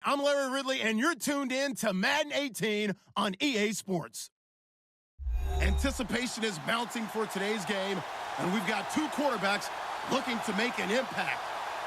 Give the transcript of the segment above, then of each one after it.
I'm Larry Ridley, and you're tuned in to Madden 18 on EA Sports. Anticipation is mounting for today's game, and we've got two quarterbacks looking to make an impact.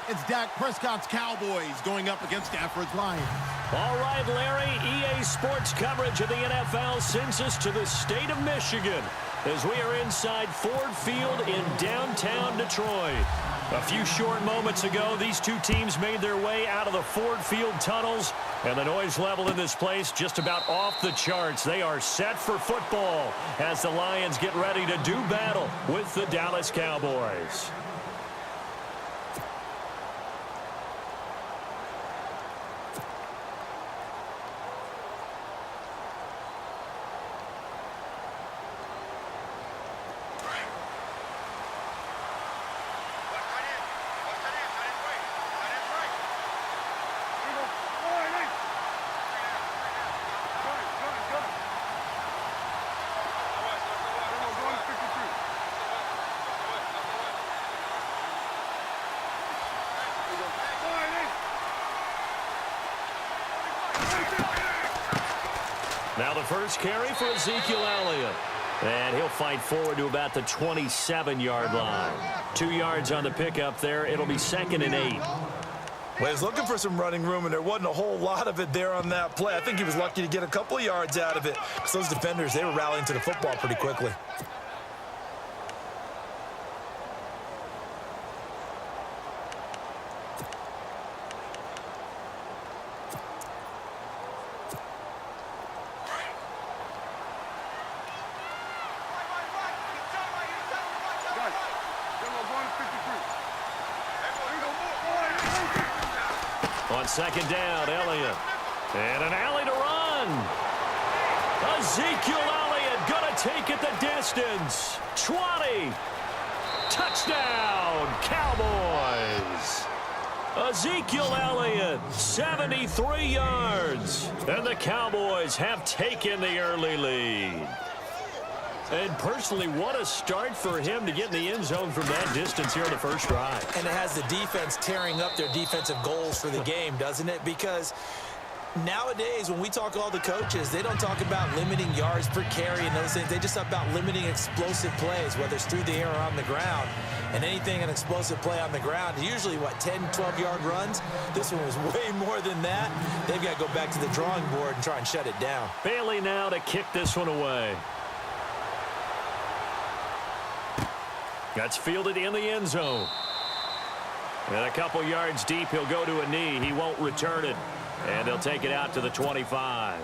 It's Dak Prescott's Cowboys going up against Stafford's Lions. All right, Larry, EA Sports coverage of the NFL sends us to the state of Michigan as we are inside Ford Field in downtown Detroit. A few short moments ago, these two teams made their way out of the Ford Field tunnels, and the noise level in this place just about off the charts. They are set for football as the Lions get ready to do battle with the Dallas Cowboys. Now the first carry for Ezekiel Elliott. And he'll fight forward to about the 27-yard line. 2 yards on the pickup there. It'll be 2nd and 8. Well, he was looking for some running room, and there wasn't a whole lot of it there on that play. I think he was lucky to get a couple of yards out of it, because those defenders, they were rallying to the football pretty quickly. On 2nd down, Elliott. And an alley to run. Ezekiel Elliott going to take it the distance. 20. Touchdown, Cowboys. Ezekiel Elliott, 73 yards. And the Cowboys have taken the early lead. And personally, what a start for him to get in the end zone from that distance here in the first drive. And it has the defense tearing up their defensive goals for the game, doesn't it? Because nowadays, when we talk to all the coaches, they don't talk about limiting yards per carry and those things. They just talk about limiting explosive plays, whether it's through the air or on the ground. And anything an explosive play on the ground, usually, 10, 12-yard runs? This one was way more than that. They've got to go back to the drawing board and try and shut it down. Bailey now to kick this one away. That's fielded in the end zone. And a couple yards deep, he'll go to a knee. He won't return it. And he'll take it out to the 25.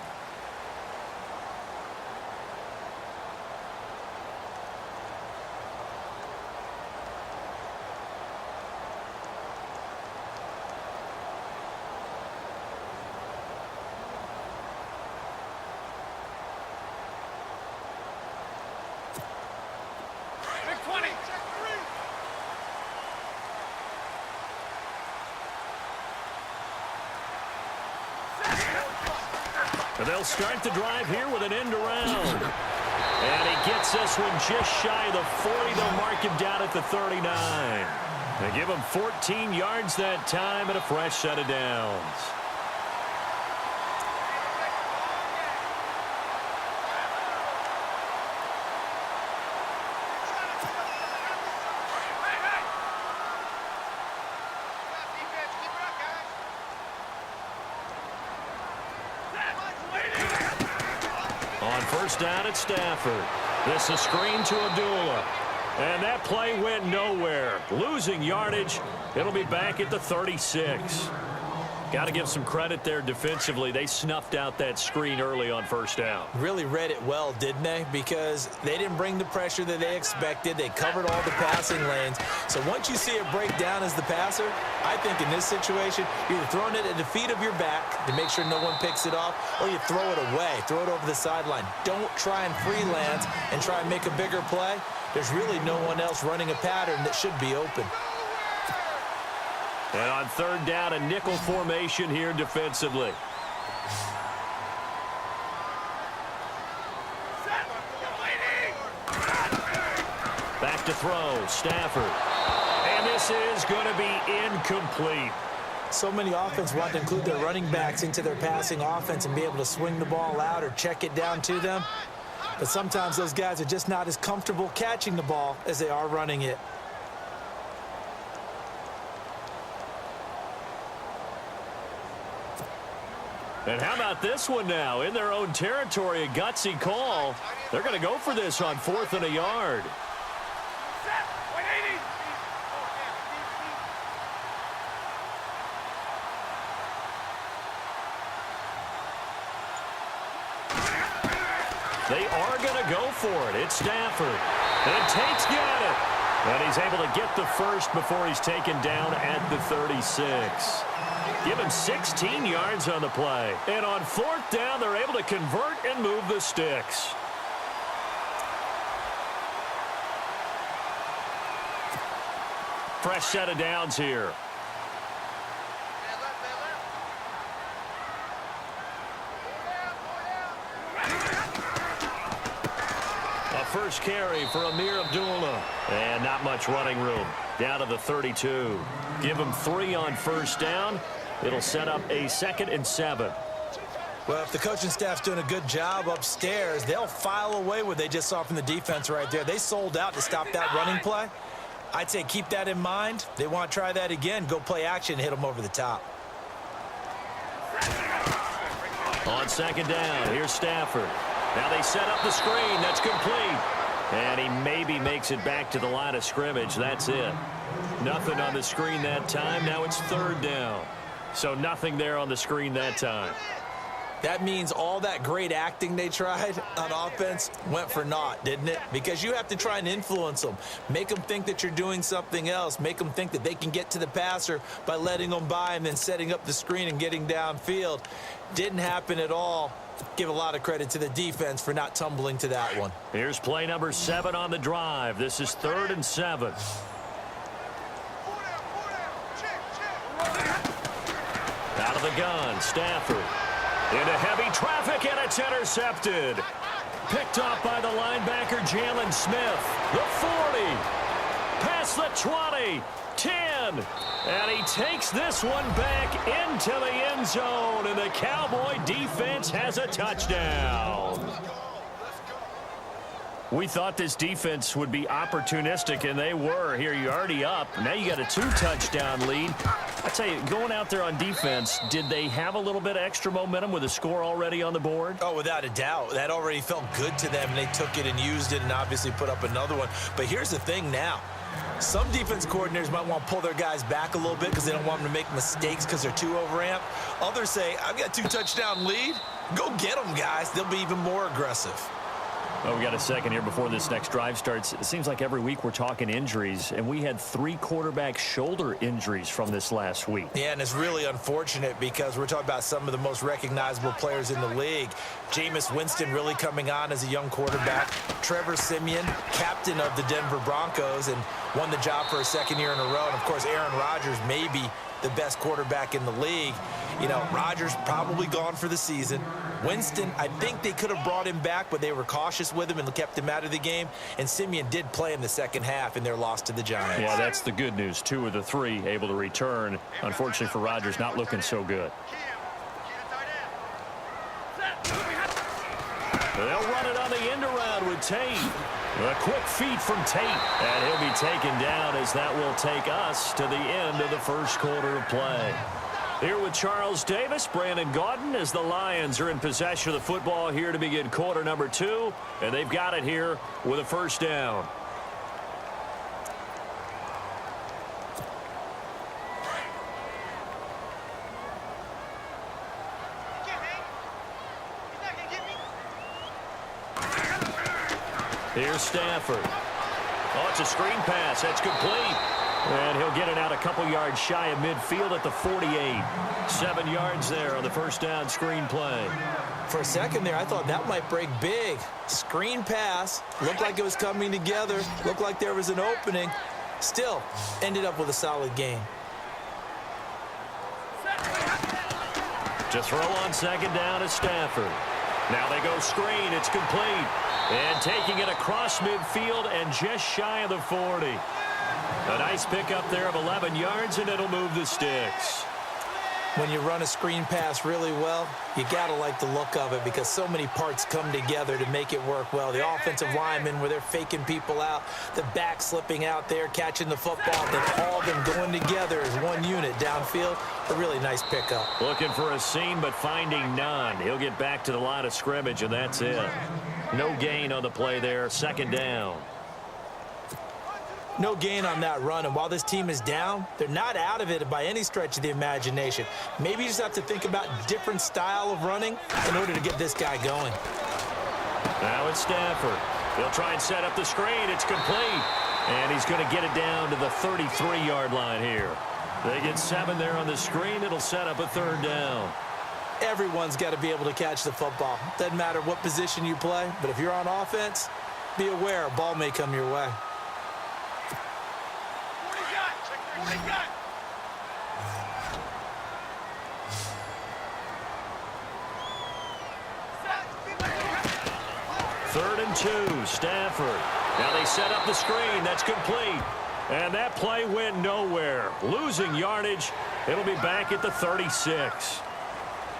And they'll start the drive here with an end around. And he gets this one just shy of the 40. They'll mark him down at the 39. They give him 14 yards that time and a fresh set of downs. First down at Stafford. This is screen to Abdullah. And that play went nowhere. Losing yardage. It'll be back at the 36. Got to give some credit there defensively. They snuffed out that screen early on first down. Really read it well, didn't they? Because they didn't bring the pressure that they expected. They covered all the passing lanes. So once you see it break down as the passer, I think in this situation, you're throwing it at the feet of your back to make sure no one picks it off, or you throw it away, throw it over the sideline. Don't try and freelance and try and make a bigger play. There's really no one else running a pattern that should be open. And on third down, a nickel formation here defensively. Back to throw, Stafford. And this is going to be incomplete. So many offenses want to include their running backs into their passing offense and be able to swing the ball out or check it down to them. But sometimes those guys are just not as comfortable catching the ball as they are running it. And how about this one now? In their own territory, a gutsy call. They're going to go for this on 4th and a yard. They are going to go for it. It's Stafford. And Tate's got it. And he's able to get the first before he's taken down at the 36. Give him 16 yards on the play. And on 4th down, they're able to convert and move the sticks. Fresh set of downs here. A first carry for Amir Abdullah. And not much running room. Down to the 32. Give him 3 on 1st down. It'll set up a 2nd and 7. Well, if the coaching staff's doing a good job upstairs, they'll file away what they just saw from the defense right there. They sold out to stop that running play. I'd say keep that in mind. They want to try that again. Go play action, hit them over the top. On 2nd down, here's Stafford. Now they set up the screen. That's complete. And he maybe makes it back to the line of scrimmage. That's it. Nothing on the screen that time. Now it's 3rd down. So nothing there on the screen that time. That means all that great acting they tried on offense went for naught, didn't it? Because you have to try and influence them. Make them think that you're doing something else. Make them think that they can get to the passer by letting them by and then setting up the screen and getting downfield. Didn't happen at all. Give a lot of credit to the defense for not tumbling to that one. Here's play number 7 on the drive. This is 3rd and 7. Out of the gun, Stafford. Into heavy traffic, and it's intercepted. Picked off by the linebacker, Jalen Smith. The 40. Past the 20. 10. And he takes this one back into the end zone, and the Cowboy defense has a touchdown. We thought this defense would be opportunistic, and they were. Here, you're already up. Now you got a 2-touchdown lead. I tell you, going out there on defense, did they have a little bit of extra momentum with a score already on the board? Oh, without a doubt. That already felt good to them, and they took it and used it and obviously put up another one. But here's the thing now. Some defense coordinators might want to pull their guys back a little bit because they don't want them to make mistakes because they're too overamped. Others say, I've got a 2-touchdown lead. Go get them, guys. They'll be even more aggressive. Well, we got a second here before this next drive starts. It seems like every week we're talking injuries, and we had 3 quarterback shoulder injuries from this last week. Yeah, and it's really unfortunate because we're talking about some of the most recognizable players in the league. Jameis Winston really coming on as a young quarterback. Trevor Siemian, captain of the Denver Broncos, and won the job for a 2nd year in a row. And, of course, Aaron Rodgers may be the best quarterback in the league. You know, Rodgers probably gone for the season. Winston, I think they could have brought him back, but they were cautious with him and kept him out of the game. And Siemian did play in the 2nd half in their loss to the Giants. Yeah, that's the good news. 2 of the 3 able to return. Unfortunately for Rodgers, not looking so good. They'll run it on the end around with Tate. A quick feed from Tate. And he'll be taken down as that will take us to the end of the first quarter of play. Here with Charles Davis, Brandon Gaudin, as the Lions are in possession of the football here to begin quarter number 2. And they've got it here with a 1st down. Here's Stafford. Oh, it's a screen pass. That's complete. And he'll get it out a couple yards shy of midfield at the 48. 7 yards there on the 1st down screen play. For a second there, I thought that might break big. Screen pass. Looked like it was coming together. Looked like there was an opening. Still, ended up with a solid game. To throw on 2nd down is Stafford. Now they go screen. It's complete. And taking it across midfield and just shy of the 40. A nice pickup there of 11 yards, and it'll move the sticks. When you run a screen pass really well, you got to like the look of it because so many parts come together to make it work well. The offensive linemen where they're faking people out, the back slipping out there, catching the football, then all of them going together as one unit downfield. A really nice pickup. Looking for a seam, but finding none. He'll get back to the line of scrimmage, and that's it. No gain on the play there. Second down. No gain on that run, and while this team is down, they're not out of it by any stretch of the imagination. Maybe you just have to think about different style of running in order to get this guy going. Now it's Stafford. He'll try and set up the screen. It's complete. And he's going to get it down to the 33-yard line here. They get 7 there on the screen. It'll set up a third down. Everyone's got to be able to catch the football. Doesn't matter what position you play, but if you're on offense, be aware a ball may come your way. Third and 2, Stafford. Now they set up the screen. That's complete. And that play went nowhere. Losing yardage. It'll be back at the 36.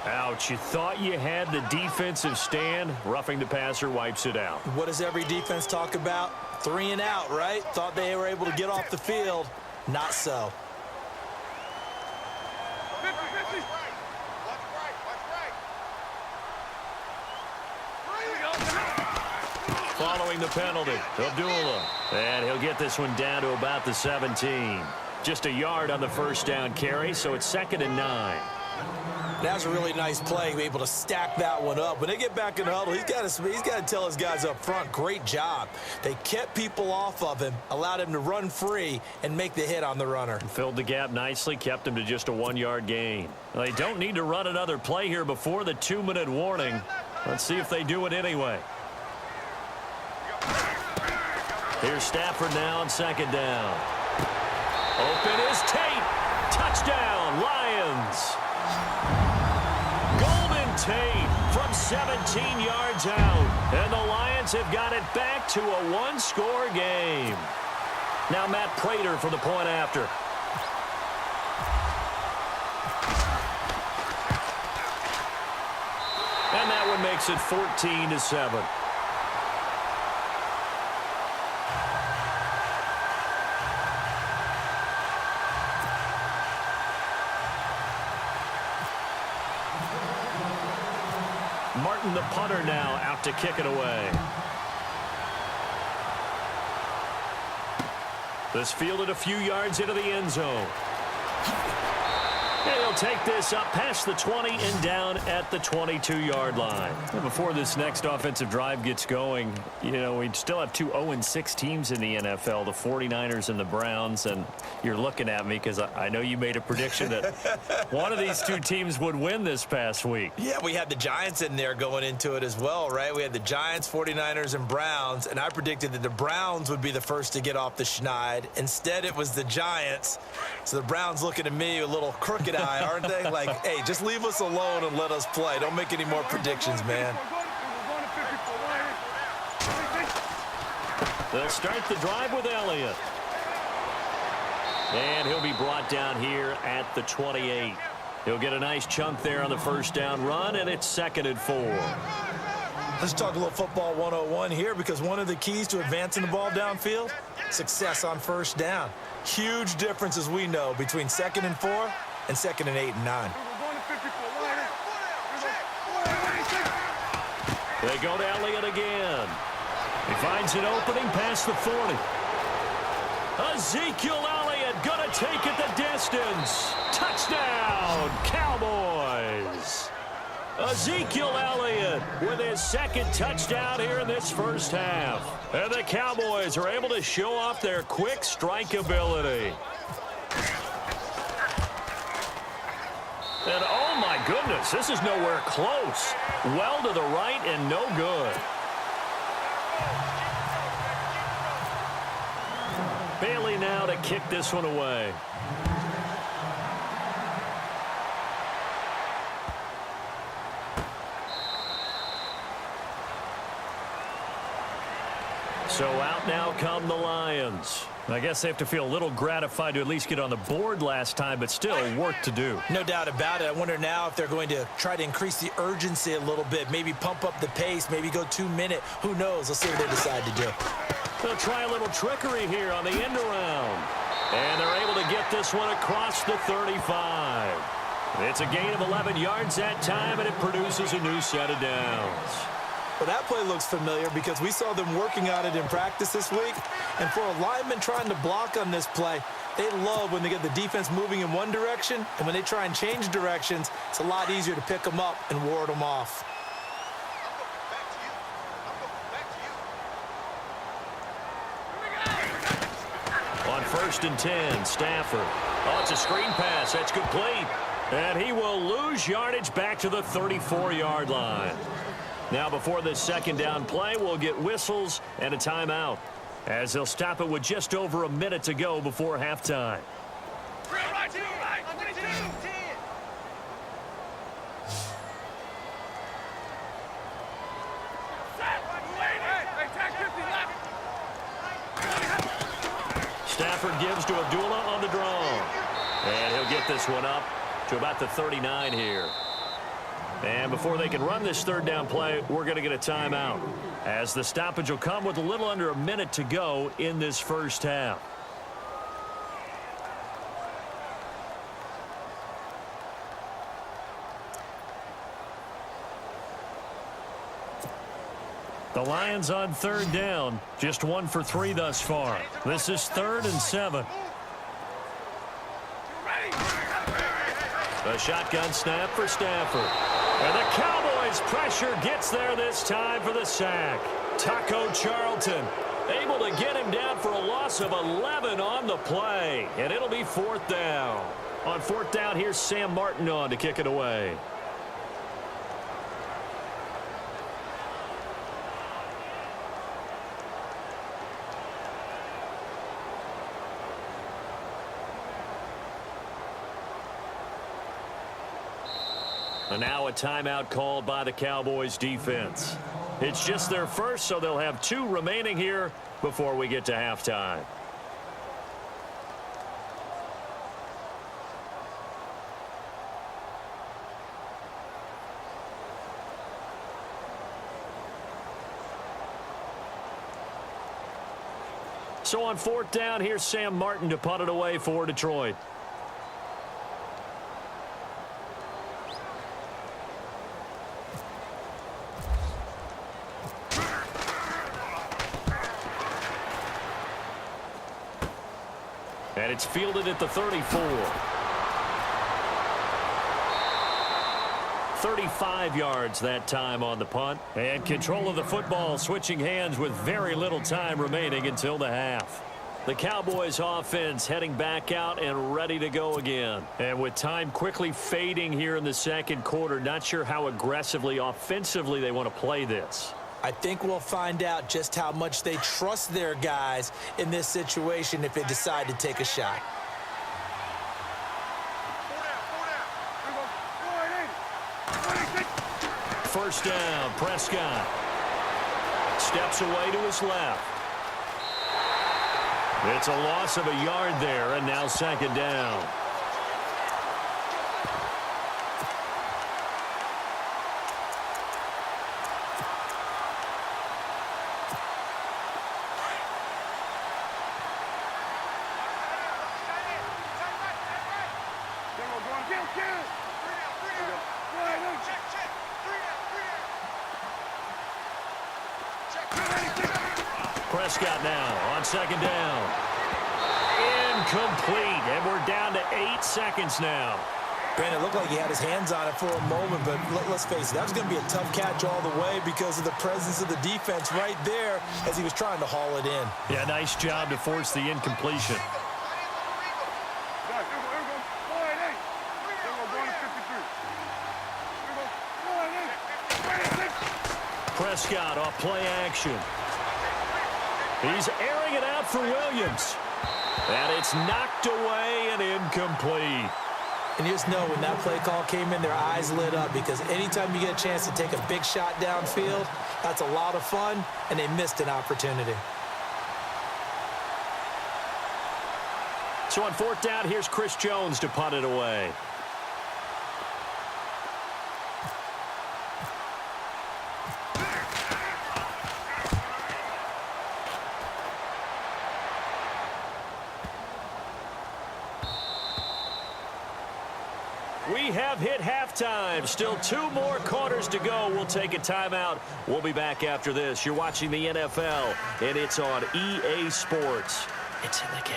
Ouch, you thought you had the defensive stand. Roughing the passer wipes it out. What does every defense talk about? 3 and out, right? Thought they were able to get off the field. Not so. Following the penalty, Abdullah. And he'll get this one down to about the 17. Just a yard on the first down carry, so it's 2nd and 9. That's a really nice play, be able to stack that one up. When they get back in the huddle, he's got to tell his guys up front, great job. They kept people off of him, allowed him to run free and make the hit on the runner. Filled the gap nicely, kept him to just a 1-yard gain. They don't need to run another play here before the 2-minute warning. Let's see if they do it anyway. Here's Stafford now on 2nd down. Open is Tate. Touchdown, Lions. Golden Tate from 17 yards out. And the Lions have got it back to a 1-score game. Now Matt Prater for the point after. And that one makes it 14-7. Martin, the punter, now out to kick it away. This fielded a few yards into the end zone. And he'll take this up past the 20 and down at the 22-yard line. And before this next offensive drive gets going, you know, we still have 2 0-6 teams in the NFL, the 49ers and the Browns. And you're looking at me because I know you made a prediction that one of these 2 teams would win this past week. Yeah, we had the Giants in there going into it as well, right? We had the Giants, 49ers, and Browns, and I predicted that the Browns would be the first to get off the schneid. Instead, it was the Giants. So the Browns looking at me a little crooked eye, aren't they? Like, hey, just leave us alone and let us play. Don't make any more predictions, man. They'll start the drive with Elliott. And he'll be brought down here at the 28. He'll get a nice chunk there on the first down run, and it's 2nd and 4. Let's talk a little football 101 here, because one of the keys to advancing the ball downfield, success on first down. Huge difference, as we know, between 2nd and 4 and 2nd and 8 and 9. They go to Elliott again. He finds an opening past the 40. Ezekiel Elliott going to take it the distance. Touchdown, Cowboys. Ezekiel Elliott with his 2nd touchdown here in this first half. And the Cowboys are able to show off their quick strike ability. And oh my goodness, this is nowhere close. Well to the right and no good. Bailey now to kick this one away. So out now come the Lions. I guess they have to feel a little gratified to at least get on the board last time, but still work to do. No doubt about it. I wonder now if they're going to try to increase the urgency a little bit, maybe pump up the pace, maybe go 2-minute. Who knows? Let's see what they decide to do. They'll try a little trickery here on the end around. And they're able to get this one across the 35. It's a gain of 11 yards that time, and it produces a new set of downs. Well, that play looks familiar because we saw them working on it in practice this week. And for a lineman trying to block on this play, they love when they get the defense moving in one direction. And when they try and change directions, it's a lot easier to pick them up and ward them off. On 1st and 10, Stafford. Oh, it's a screen pass. That's complete. And he will lose yardage back to the 34-yard line. Now, before this second down play, we'll get whistles and a timeout, as they'll stop it with just over a minute to go before halftime. Stafford gives to Abdullah on the draw. And he'll get this one up to about the 39 here. And before they can run this third down play, we're going to get a timeout, as the stoppage will come with a little under a minute to go in this first half. The Lions on third down, just 1 for 3 thus far. This is 3rd and 7. A shotgun snap for Stafford. And the Cowboys' pressure gets there this time for the sack. Taco Charlton able to get him down for a loss of 11 on the play. And it'll be 4th down. On 4th down, here's Sam Martin on to kick it away. And now a timeout called by the Cowboys defense. It's just their first, so they'll have 2 remaining here before we get to halftime. So on 4th down, here's Sam Martin to punt it away for Detroit. And it's fielded at the 34. 35 yards that time on the punt. And control of the football switching hands with very little time remaining until the half. The Cowboys offense heading back out and ready to go again. And with time quickly fading here in the second quarter, not sure how aggressively, offensively they want to play this. I think we'll find out just how much they trust their guys in this situation if they decide to take a shot. First down, Prescott. Steps away to his left. It's a loss of a yard there, and now 2nd down. Prescott now on 2nd down. Incomplete, and we're down to 8 seconds now. Brandon, it looked like he had his hands on it for a moment, but let's face it, that was going to be a tough catch all the way because of the presence of the defense right there as he was trying to haul it in. Yeah, nice job to force the incompletion. Prescott off play action. He's airing it out for Williams. And it's knocked away and incomplete. And you just know when that play call came in, their eyes lit up because anytime you get a chance to take a big shot downfield, that's a lot of fun, and they missed an opportunity. So on fourth down, here's Chris Jones to punt it away. We have hit halftime. Still 2 more quarters to go. We'll take a timeout. We'll be back after this. You're watching the NFL, and it's on EA Sports. It's in the game.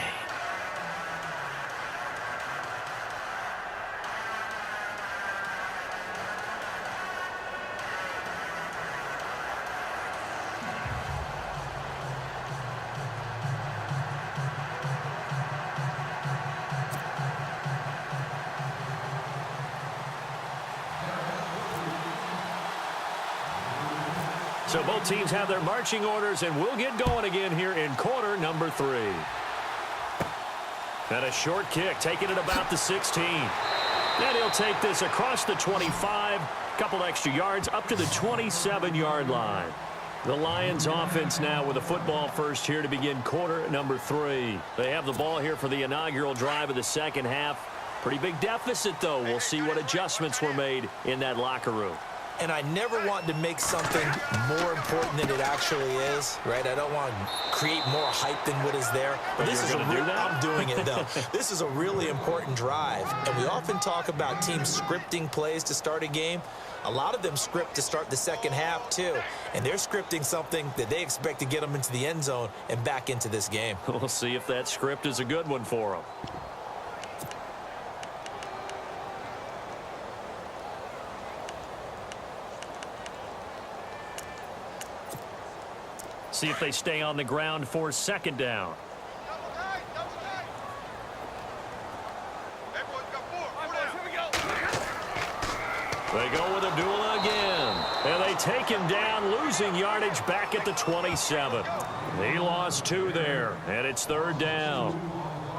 So both teams have their marching orders, and we'll get going again here in quarter number 3. And a short kick, taking it about the 16. And he'll take this across the 25, couple extra yards, up to the 27-yard line. The Lions offense now with a football first here to begin quarter number 3. They have the ball here for the inaugural drive of the second half. Pretty big deficit, though. We'll see what adjustments were made in that locker room. And I never want to make something more important than it actually is, right? I don't want to create more hype than what is there. But this is I'm doing it, though. This is a really important drive. And we often talk about teams scripting plays to start a game. A lot of them script to start the second half, too. And they're scripting something that they expect to get them into the end zone and back into this game. We'll see if that script is a good one for them. See if they stay on the ground for second down. They go with Abdullah again. And they take him down, losing yardage back at the 27. He lost 2 there, and it's third down.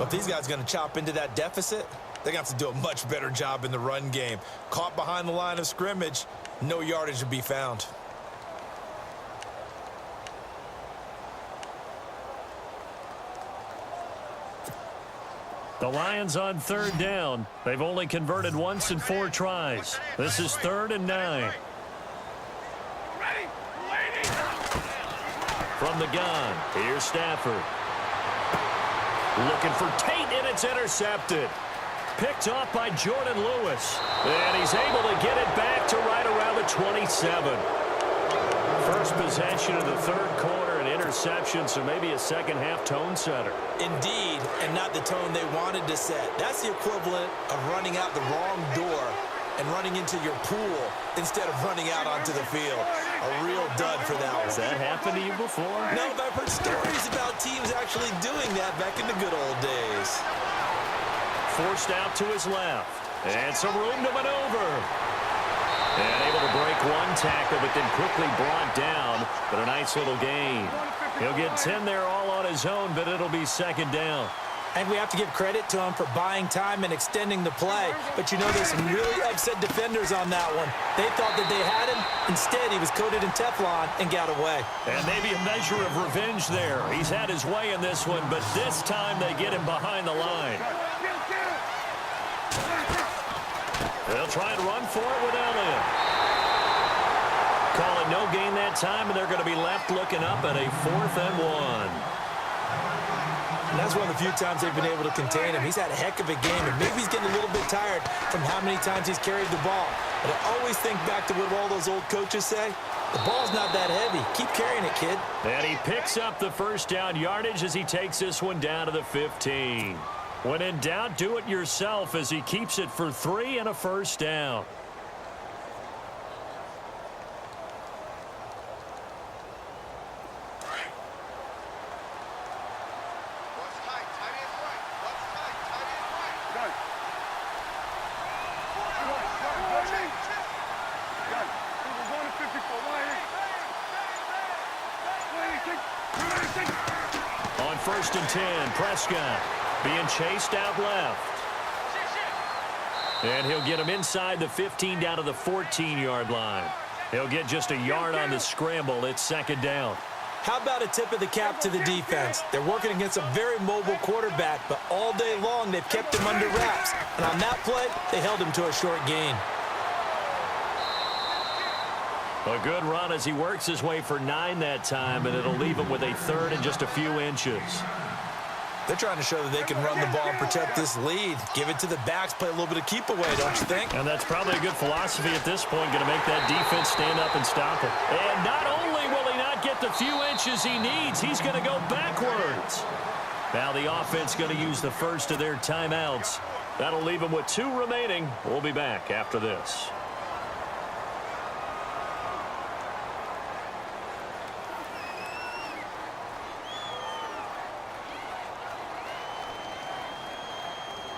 But these guys are going to chop into that deficit. They're going to have to do a much better job in the run game. Caught behind the line of scrimmage, no yardage to be found. The Lions on third down. They've only converted once in 4 tries. This is 3rd and 9. From the gun, here's Stafford. Looking for Tate, and it's intercepted. Picked off by Jordan Lewis. And he's able to get it back to right around the 27. First possession of the third quarter, an interception, so maybe a second-half tone setter. Indeed, and not the tone they wanted to set. That's the equivalent of running out the wrong door and running into your pool instead of running out onto the field. A real dud for that one. Has that happened to you before? No, but I've heard stories about teams actually doing that back in the good old days. Forced out to his left. And some room to maneuver. And able to break one tackle, but then quickly brought down. But a nice little gain. He'll get 10 there all on his own, but it'll be second down. And we have to give credit to him for buying time and extending the play. But you know, there's some really upset defenders on that one. They thought that they had him. Instead, he was coated in Teflon and got away. And maybe a measure of revenge there. He's had his way in this one, but this time they get him behind the line. They'll try and run for it with Elliott. Call it no gain that time, and they're going to be left looking up at a 4th and 1. And that's one of the few times they've been able to contain him. He's had a heck of a game, and maybe he's getting a little bit tired from how many times he's carried the ball. But I always think back to what all those old coaches say. The ball's not that heavy. Keep carrying it, kid. And he picks up the first down yardage as he takes this one down to the 15. When in doubt, do it yourself as he keeps it for 3 and a first down. On 1st and 10, Prescott being chased out left. And he'll get him inside the 15 down to the 14-yard line. He'll get just a yard on the scramble. It's second down. How about a tip of the cap to the defense? They're working against a very mobile quarterback, but all day long they've kept him under wraps. And on that play, they held him to a short gain. A good run as he works his way for 9 that time, and it'll leave him with a third and just a few inches. They're trying to show that they can run the ball and protect this lead. Give it to the backs, play a little bit of keep away, don't you think? And that's probably a good philosophy at this point, going to make that defense stand up and stop him. And not only will he not get the few inches he needs, he's going to go backwards. Now the offense going to use the first of their timeouts. That'll leave him with 2 remaining. We'll be back after this.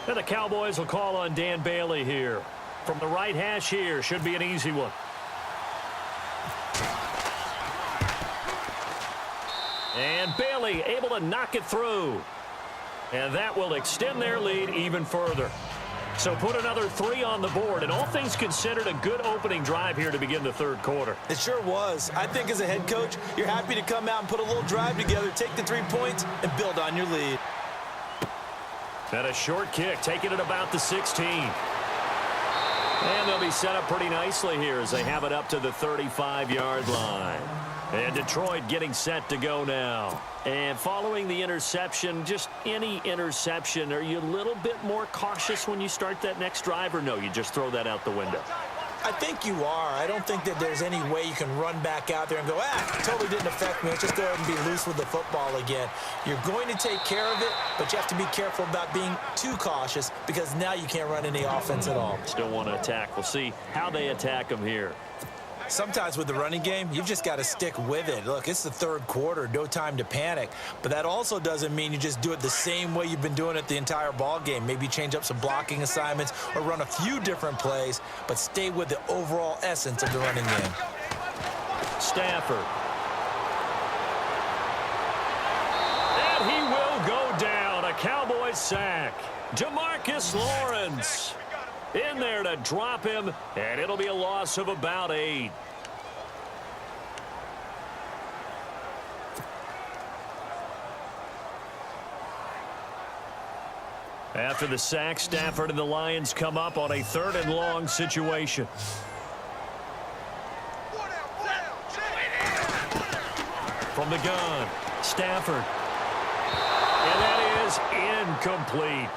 And the Cowboys will call on Dan Bailey here. From the right hash here, should be an easy one. And Bailey able to knock it through. And that will extend their lead even further. So put another 3 on the board, and all things considered, a good opening drive here to begin the third quarter. It sure was. I think as a head coach, you're happy to come out and put a little drive together, take the 3 points, and build on your lead. And a short kick, taking it about the 16. And they'll be set up pretty nicely here as they have it up to the 35-yard line. And Detroit getting set to go now. And following the interception, just any interception, are you a little bit more cautious when you start that next drive, or no, you just throw that out the window? I think you are. I don't think that there's any way you can run back out there and go, totally didn't affect me. Let's just go ahead and be loose with the football again. You're going to take care of it, but you have to be careful about being too cautious because now you can't run any offense at all. Still want to attack. We'll see how they attack them here. Sometimes with the running game, you've just got to stick with it. Look, it's the third quarter, no time to panic. But that also doesn't mean you just do it the same way you've been doing it the entire ball game. Maybe change up some blocking assignments or run a few different plays, but stay with the overall essence of the running game. Stafford. And he will go down. A Cowboys sack. Demarcus Lawrence in there to drop him, and it'll be a loss of about 8. After the sack, Stafford and the Lions come up on a 3rd and long situation. From the gun, Stafford. And that is incomplete.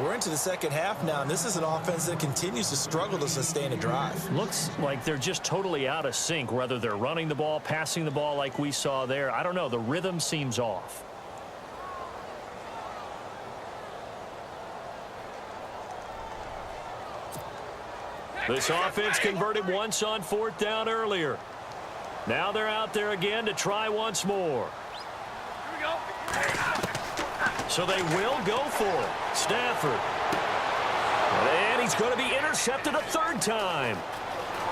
We're into the second half now, and this is an offense that continues to struggle to sustain a drive. Looks like they're just totally out of sync, whether they're running the ball, passing the ball like we saw there. I don't know. The rhythm seems off. This offense converted once on 4th down earlier. Now they're out there again to try once more. Here we go. So they will go for it. Stafford. And he's going to be intercepted a 3rd time.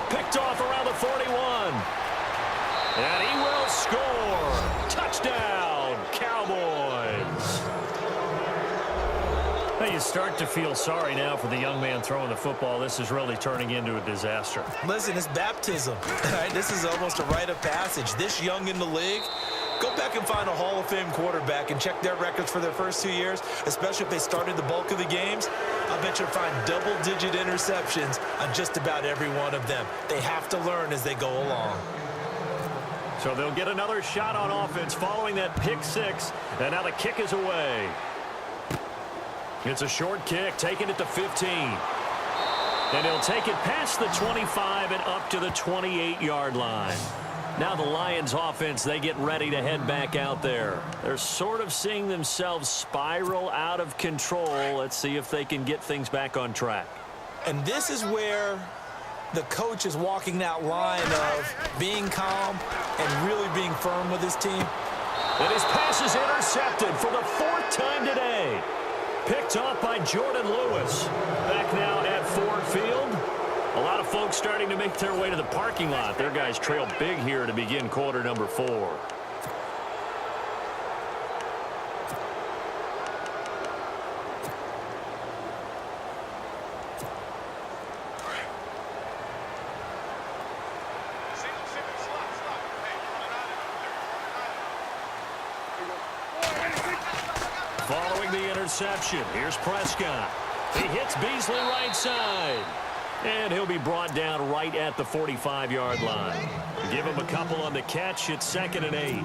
Picked off around the 41. And he will score. Touchdown, Cowboys. Now you start to feel sorry now for the young man throwing the football. This is really turning into a disaster. Listen, it's baptism. Right? This is almost a rite of passage. This young in the league, go back and find a Hall of Fame quarterback and check their records for their first 2 years, especially if they started the bulk of the games. I bet you'll find double-digit interceptions on just about every one of them. They have to learn as they go along. So they'll get another shot on offense following that pick 6, and now the kick is away. It's a short kick, taking it to 15. And he'll take it past the 25 and up to the 28-yard line. Now the Lions offense, they get ready to head back out there. They're sort of seeing themselves spiral out of control. Let's see if they can get things back on track. And this is where the coach is walking that line of being calm and really being firm with his team. And his pass is intercepted for the 4th time today. Picked off by Jordan Lewis. Back now at Ford Field. A lot of folks starting to make their way to the parking lot. Their guys trail big here to begin quarter number 4. reception. Here's Prescott. He hits Beasley right side. And he'll be brought down right at the 45-yard line. Give him a couple on the catch. It's 2nd and 8.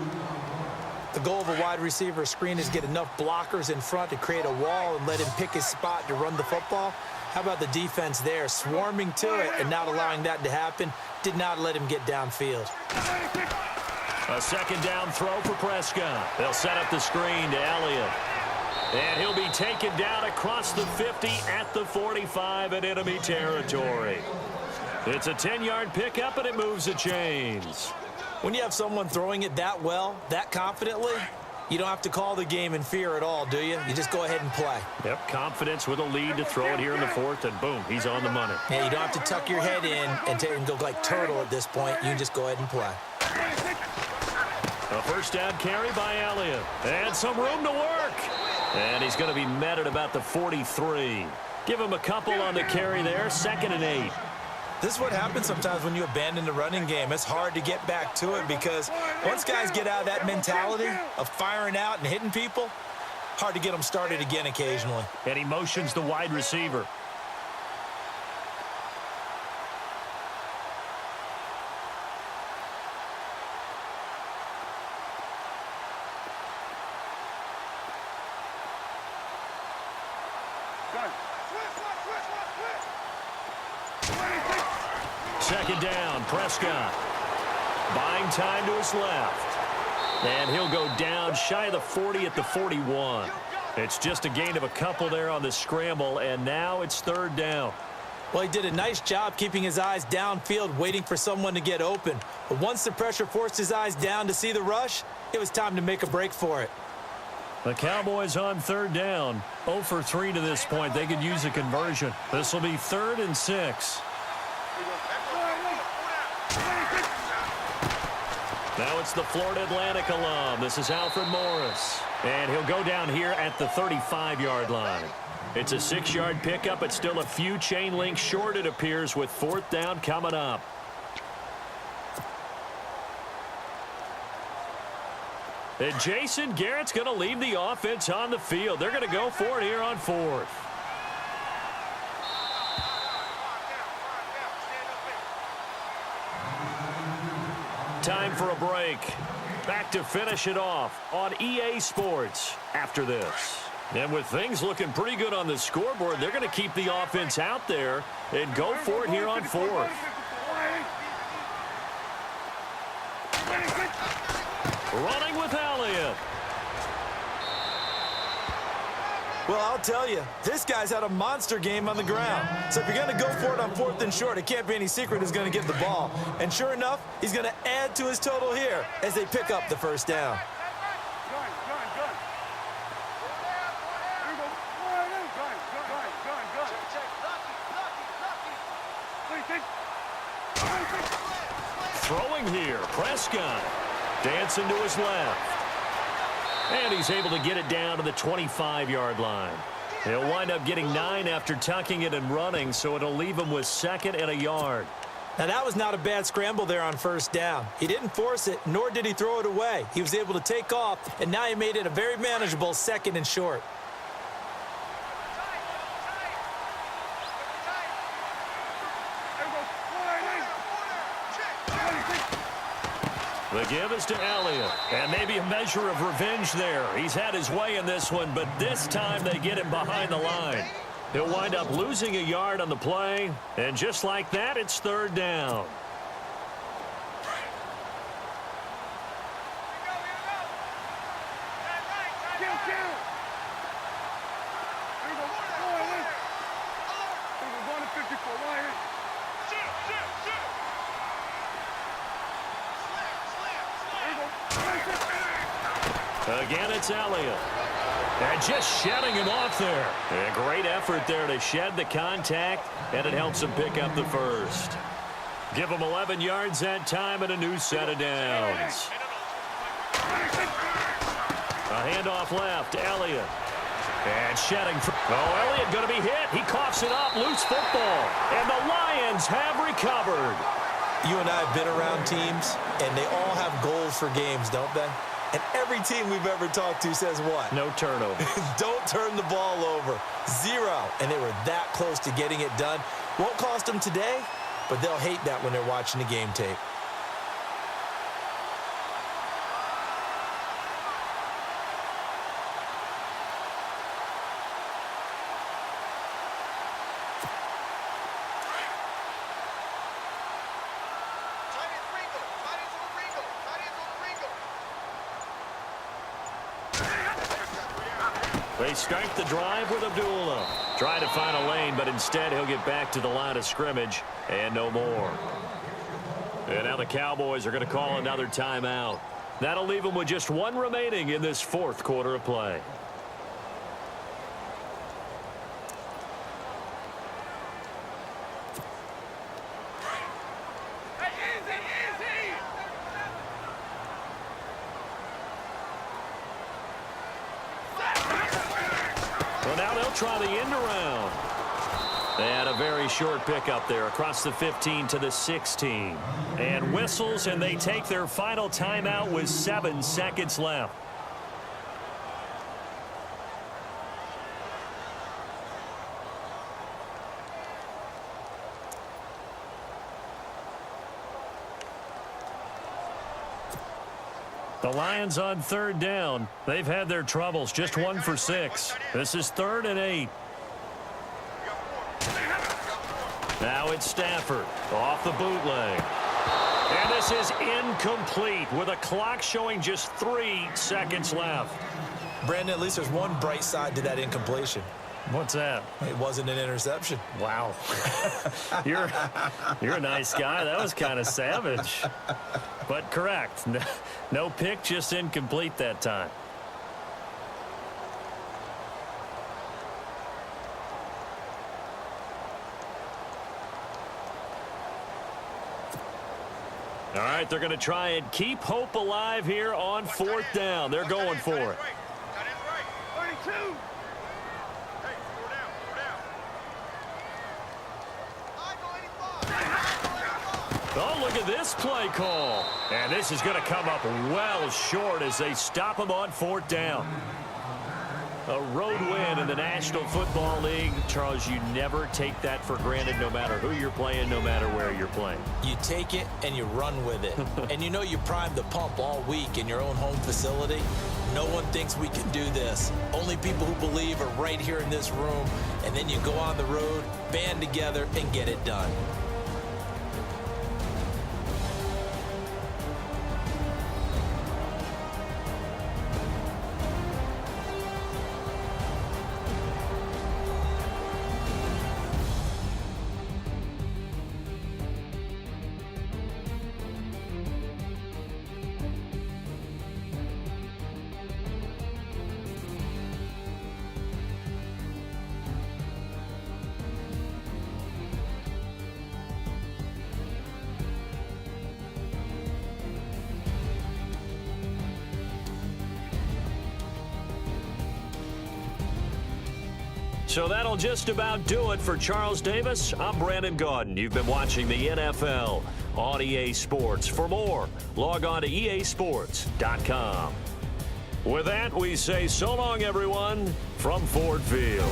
The goal of a wide receiver screen is get enough blockers in front to create a wall and let him pick his spot to run the football. How about the defense there, swarming to it and not allowing that to happen? Did not let him get downfield. A 2nd down throw for Prescott. They'll set up the screen to Elliott. And he'll be taken down across the 50 at the 45 in enemy territory. It's a 10-yard pickup, and it moves the chains. When you have someone throwing it that well, that confidently, you don't have to call the game in fear at all, do you? You just go ahead and play. Yep, confidence with a lead to throw it here in the 4th, and boom, he's on the money. Yeah, you don't have to tuck your head in and go like turtle at this point. You can just go ahead and play. A 1st down carry by Elliott. And some room to work. And he's going to be met at about the 43. Give him a couple on the carry there. 2nd and 8. This is what happens sometimes when you abandon the running game. It's hard to get back to it because once guys get out of that mentality of firing out and hitting people, hard to get them started again occasionally. And he motions the wide receiver. Second down, Prescott. Buying time to his left. And he'll go down shy of the 40 at the 41. It's just a gain of a couple there on the scramble, and now it's 3rd down. Well, he did a nice job keeping his eyes downfield, waiting for someone to get open. But once the pressure forced his eyes down to see the rush, it was time to make a break for it. The Cowboys on 3rd down. 0 for 3 to this point. They could use a conversion. This will be 3rd and 6. Now it's the Florida Atlantic alum. This is Alfred Morris. And he'll go down here at the 35-yard line. It's a 6-yard pickup, but still a few chain links short, it appears, with 4th down coming up. And Jason Garrett's going to leave the offense on the field. They're going to go for it here on 4th. Time for a break. Back to finish it off on EA Sports after this. And with things looking pretty good on the scoreboard, they're going to keep the offense out there and go for it here on 4th. Running with Elliott. Well, I'll tell you, this guy's had a monster game on the ground. So if you're going to go for it on 4th and short, it can't be any secret who's going to get the ball. And sure enough, he's going to add to his total here as they pick up the 1st down. Throwing here, Prescott. Dancing to his left. And he's able to get it down to the 25-yard line. He'll wind up getting 9 after tucking it and running, so it'll leave him with 2nd and a yard. Now, that was not a bad scramble there on 1st down. He didn't force it, nor did he throw it away. He was able to take off, and now he made it a very manageable 2nd and short. The give is to Elliott, and maybe a measure of revenge there. He's had his way in this one, but this time they get him behind the line. He'll wind up losing a yard on the play, and just like that, it's 3rd down. Again, it's Elliott. And just shedding him off there. A great effort there to shed the contact, and it helps him pick up the 1st. Give him 11 yards that time and a new set of downs. A handoff left, Elliott. And shedding. Oh, Elliott going to be hit. He coughs it up. Loose football. And the Lions have recovered. You and I have been around teams, and they all have goals for games, don't they? And every team we've ever talked to says what? No turnover. Don't turn the ball over. 0. And they were that close to getting it done. Won't cost them today, but they'll hate that when they're watching the game tape. They start the drive with Abdullah. Trying to find a lane, but instead he'll get back to the line of scrimmage and no more. And now the Cowboys are going to call another timeout. That'll leave them with just 1 remaining in this 4th quarter of play. Well, now they'll try the end around. They had a very short pickup there across the 15 to the 16. And whistles, and they take their final timeout with 7 seconds left. The Lions on 3rd down. They've had their troubles, just 1 for 6. This is 3rd and 8. Now it's Stafford off the bootleg. And this is incomplete with a clock showing just 3 seconds left. Brandon, at least there's one bright side to that incompletion. What's that? It wasn't an interception. Wow. You're a nice guy. That was kind of savage. But correct. No pick, just incomplete that time. All right, they're going to try and keep hope alive here on 4th down. They're going for it. 32. Oh, look at this play call. And this is going to come up well short as they stop him on 4th down. A road win in the National Football League. Charles, you never take that for granted no matter who you're playing, no matter where you're playing. You take it and you run with it. And you know you primed the pump all week in your own home facility. No one thinks we can do this. Only people who believe are right here in this room. And then you go on the road, band together, and get it done. So that'll just about do it for Charles Davis. I'm Brandon Gaudin. You've been watching the NFL on EA Sports. For more, log on to easports.com. With that, we say so long, everyone, from Ford Field.